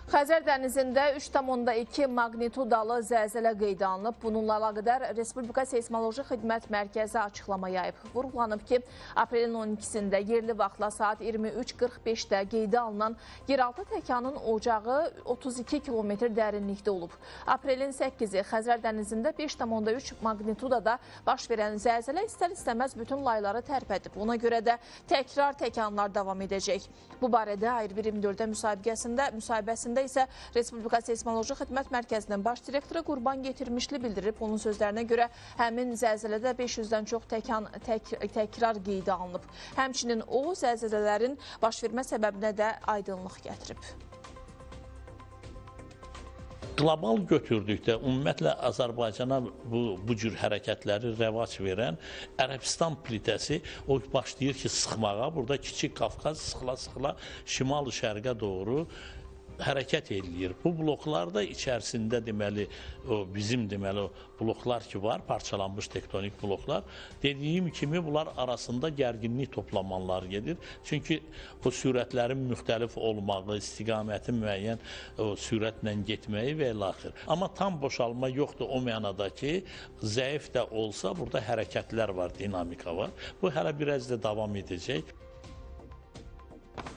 Xəzər dənizində 3,2 magnitudalı zəlzələ qeydə alınıb. Bununla əlaqədar Respublika Seysmoloji Xidmət Mərkəzi açıqlama yayıb. Vurğulanıb ki, aprelin 12-sində yerli vaxtla saat 23:45-də qeydə alınan yeraltı təkanın ocağı 32 kilometr dərinlikdə olub. Aprelin 8-i Xəzər dənizində 5,3 magnitudada baş verən zəlzələ istər-istəməz bütün layları tərpədib. Ona görə də təkrar təkanlar davam edəcək. Bu barədə Air 24-də müsahibəsində isə Respublika Seysmoloji Xidmət Mərkəzinin baş direktoru Qurban Getirmişli bildirib. Onun sözlərinə görə həmin zəlzələdə 500-dən çox təkrar qeydə alınıb. Həmçinin o, zəlzələlərin baş vermə səbəbinə də aydınlıq gətirib. Qlobal götürdükdə ümumiyyətlə Azərbaycana bu cür hərəkətləri rəvac verən Ərəbistan plitəsi o başlayır ki, sıxmağa. Burada Kiçik Qafqaz sıxıla-sıxıla şimal-şərqə doğru hərəkət edir. Bu bloklar da içərisində deməli bizim bloklar ki var, parçalanmış tektonik bloklar. Dediyim kimi bunlar arasında gərginlik toplanmaları gedir. Çünki o sürətlərin müxtəlif olmağı, istiqamətin müəyyən sürətlə getməyi və ilaxır. Amma tam boşalma yoxdur o mənada ki, zəif də olsa burada hərəkətlər var, dinamika var. Bu hələ biraz da davam edəcək.